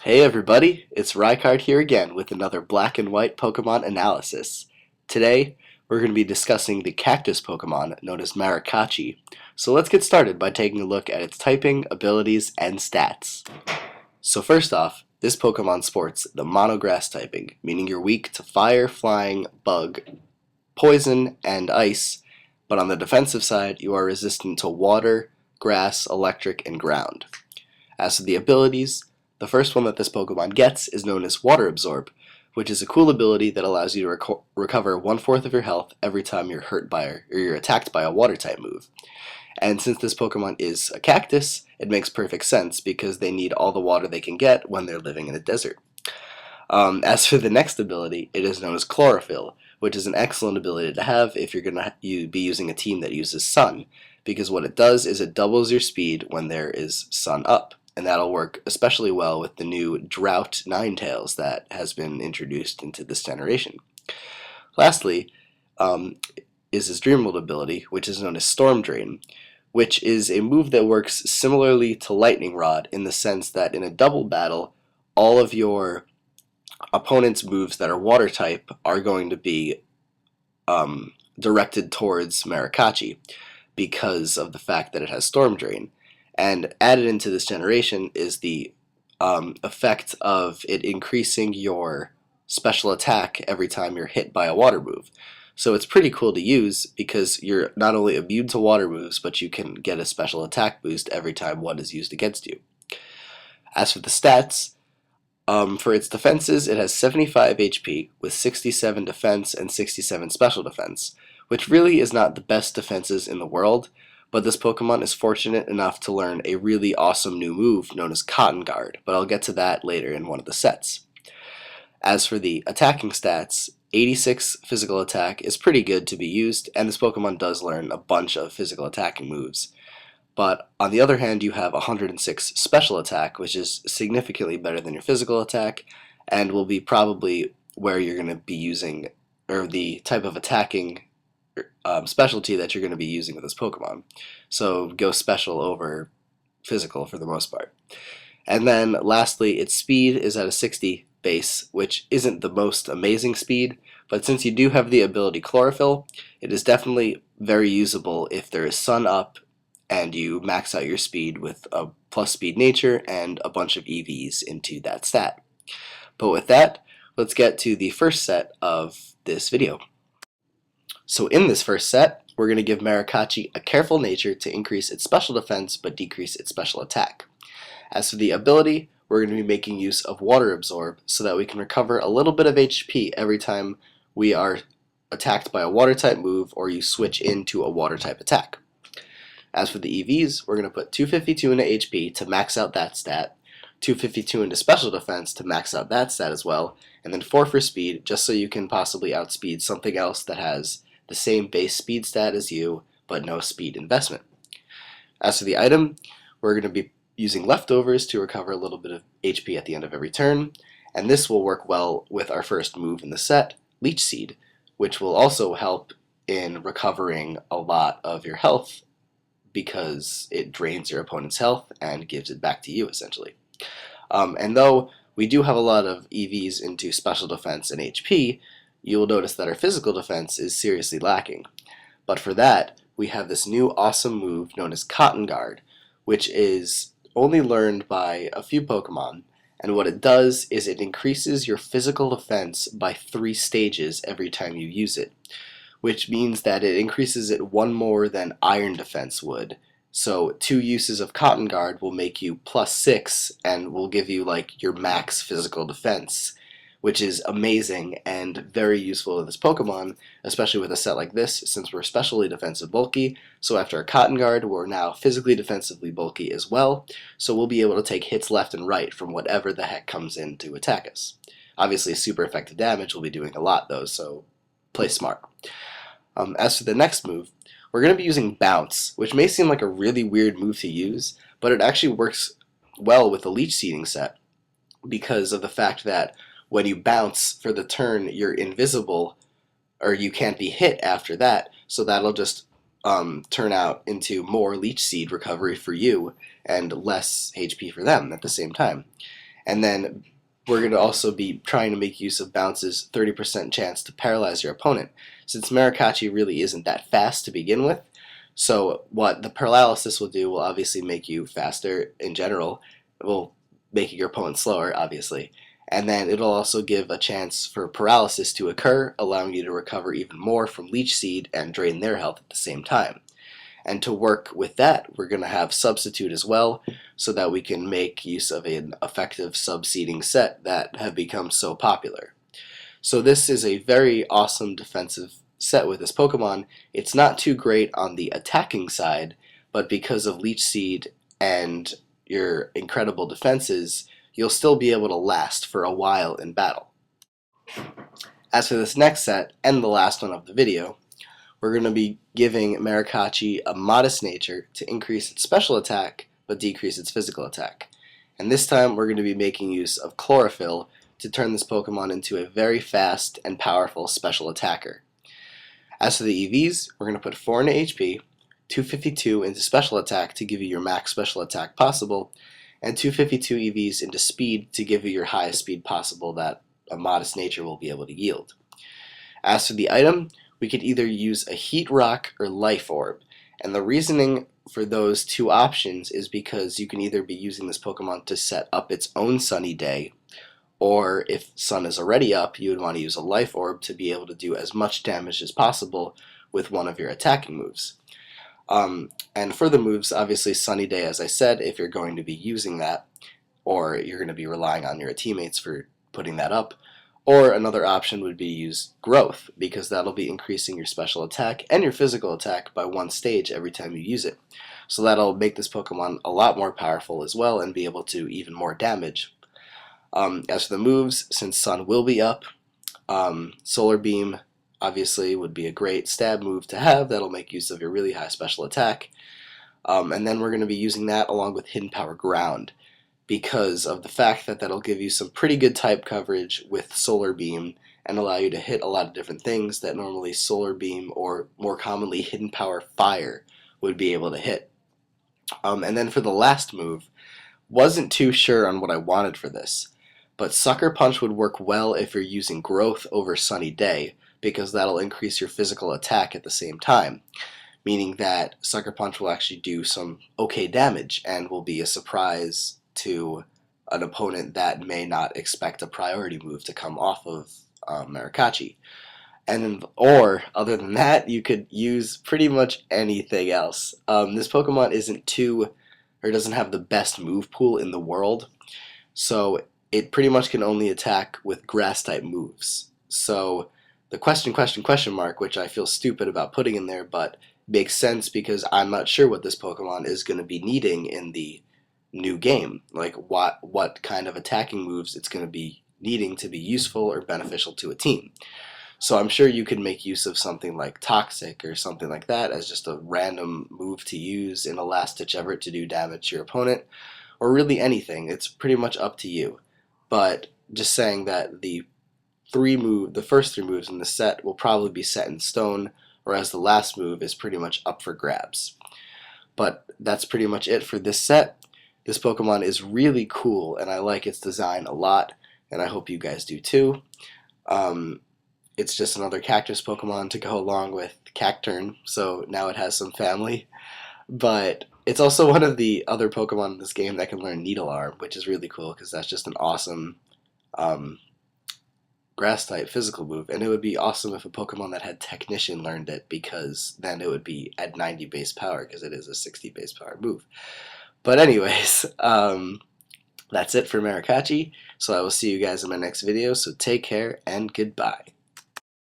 Hey everybody, it's Rykard here again with another black and white Pokemon analysis. Today, we're going to be discussing the cactus Pokemon known as Marakacchi. So let's get started by taking a look at its typing, abilities, and stats. So first off, this Pokemon sports the monograss typing, meaning you're weak to fire, flying, bug, poison, and ice, but on the defensive side, you are resistant to water, grass, electric, and ground. As for the abilities, the first one that this Pokemon gets is known as Water Absorb, which is a cool ability that allows you to recover 1/4 of your health every time you're hurt by or you're attacked by a water type move. And since this Pokemon is a cactus, it makes perfect sense because they need all the water they can get when they're living in a desert. As for the next ability, it is known as Chlorophyll, which is an excellent ability to have if you're going to be using a team that uses Sun, because what it does is it doubles your speed when there is Sun up, and that'll work especially well with the new Drought Ninetales that has been introduced into this generation. Lastly, is his Dream World ability, which is known as Storm Drain, which is a move that works similarly to Lightning Rod in the sense that in a double battle, all of your opponent's moves that are water type are going to be directed towards Marakacchi because of the fact that it has Storm Drain. And added into this generation is the effect of it increasing your special attack every time you're hit by a water move. So it's pretty cool to use because you're not only immune to water moves, but you can get a special attack boost every time one is used against you. As for the stats, for its defenses, it has 75 HP with 67 defense and 67 special defense, which really is not the best defenses in the world, but this Pokemon is fortunate enough to learn a really awesome new move known as Cotton Guard, but I'll get to that later in one of the sets. As for the attacking stats, 86 physical attack is pretty good to be used, and this Pokemon does learn a bunch of physical attacking moves. But on the other hand, you have 106 special attack, which is significantly better than your physical attack, and will be probably where you're going to be using, or the type of attacking specialty that you're going to be using with this Pokemon. So go special over physical for the most part. And then lastly, its speed is at a 60 base, which isn't the most amazing speed, but since you do have the ability Chlorophyll, it is definitely very usable if there is Sun up and you max out your speed with a plus speed nature and a bunch of EVs into that stat. But with that, let's get to the first set of this video. So in this first set, we're going to give Marakacchi a careful nature to increase its special defense but decrease its special attack. As for the ability, we're going to be making use of Water Absorb so that we can recover a little bit of HP every time we are attacked by a water type move or you switch into a water type attack. As for the EVs, we're going to put 252 into HP to max out that stat, 252 into special defense to max out that stat as well, and then 4 for speed just so you can possibly outspeed something else that has the same base speed stat as you, but no speed investment. As for the item, we're going to be using leftovers to recover a little bit of HP at the end of every turn, and this will work well with our first move in the set, Leech Seed, which will also help in recovering a lot of your health because it drains your opponent's health and gives it back to you, essentially. And though we do have a lot of EVs into special defense and HP, you will notice that our physical defense is seriously lacking. But for that, we have this new awesome move known as Cotton Guard, which is only learned by a few Pokemon, and what it does is it increases your physical defense by 3 stages every time you use it, which means that it increases it 1 more than Iron Defense would. So 2 uses of Cotton Guard will make you +6 and will give you like your max physical defense, which is amazing and very useful to this Pokemon, especially with a set like this, since we're especially defensive bulky. So after a Cotton Guard, we're now physically defensively bulky as well, so we'll be able to take hits left and right from whatever the heck comes in to attack us. Obviously, super effective damage will be doing a lot though, so play smart. As for the next move, we're going to be using Bounce, which may seem like a really weird move to use, but it actually works well with the Leech Seeding set because of the fact that when you bounce for the turn, you're invisible, or you can't be hit after that, so that'll just turn out into more Leech Seed recovery for you and less HP for them at the same time. And then we're going to also be trying to make use of Bounce's 30% chance to paralyze your opponent, since Marakacchi really isn't that fast to begin with. So what the paralysis will do will obviously make you faster in general. It will make your opponent slower, obviously. And then it'll also give a chance for paralysis to occur, allowing you to recover even more from Leech Seed and drain their health at the same time. And to work with that, we're going to have Substitute as well, so that we can make use of an effective sub-seeding set that have become so popular. So this is a very awesome defensive set with this Pokemon. It's not too great on the attacking side, but because of Leech Seed and your incredible defenses, you'll still be able to last for a while in battle. As for this next set, and the last one of the video, we're going to be giving Marakacchi a modest nature to increase its special attack but decrease its physical attack. And this time we're going to be making use of Chlorophyll to turn this Pokemon into a very fast and powerful special attacker. As for the EVs, we're going to put 4 into HP, 252 into special attack to give you your max special attack possible, and 252 EVs into speed to give you your highest speed possible that a modest nature will be able to yield. As for the item, we could either use a Heat Rock or Life Orb, and the reasoning for those two options is because you can either be using this Pokemon to set up its own sunny day, or if sun is already up, you would want to use a Life Orb to be able to do as much damage as possible with one of your attacking moves. And for the moves, obviously Sunny Day, as I said, if you're going to be using that, or you're going to be relying on your teammates for putting that up. Or another option would be use Growth, because that'll be increasing your special attack and your physical attack by 1 stage every time you use it. So that'll make this Pokemon a lot more powerful as well and be able to even more damage. As for the moves, since Sun will be up, Solar Beam obviously would be a great stab move to have. That'll make use of your really high special attack. And then we're going to be using that along with Hidden Power Ground, because of the fact that that'll give you some pretty good type coverage with Solar Beam and allow you to hit a lot of different things that normally Solar Beam, or more commonly Hidden Power Fire, would be able to hit. And then for the last move, wasn't too sure on what I wanted for this, but Sucker Punch would work well if you're using Growth over Sunny Day, because that'll increase your physical attack at the same time, meaning that Sucker Punch will actually do some okay damage and will be a surprise to an opponent that may not expect a priority move to come off of Marakacchi. Or other than that, you could use pretty much anything else. This Pokemon doesn't have the best move pool in the world, so it pretty much can only attack with grass type moves. So the question mark, which I feel stupid about putting in there, but makes sense because I'm not sure what this Pokemon is going to be needing in the new game, like what kind of attacking moves it's going to be needing to be useful or beneficial to a team. So I'm sure you could make use of something like Toxic or something like that as just a random move to use in a last-ditch effort to do damage to your opponent, or really anything. It's pretty much up to you. But just saying that the first 3 moves in the set will probably be set in stone, whereas the last move is pretty much up for grabs. But that's pretty much it for this set. This Pokemon is really cool, and I like its design a lot, and I hope you guys do too. It's just another cactus Pokemon to go along with Cacturne, so now it has some family. But it's also one of the other Pokemon in this game that can learn Needle Arm, which is really cool because that's just an awesome grass-type physical move. And it would be awesome if a Pokemon that had Technician learned it, because then it would be at 90 base power because it is a 60 base power move. But anyways, that's it for Marakacchi, so I will see you guys in my next video, so take care and goodbye.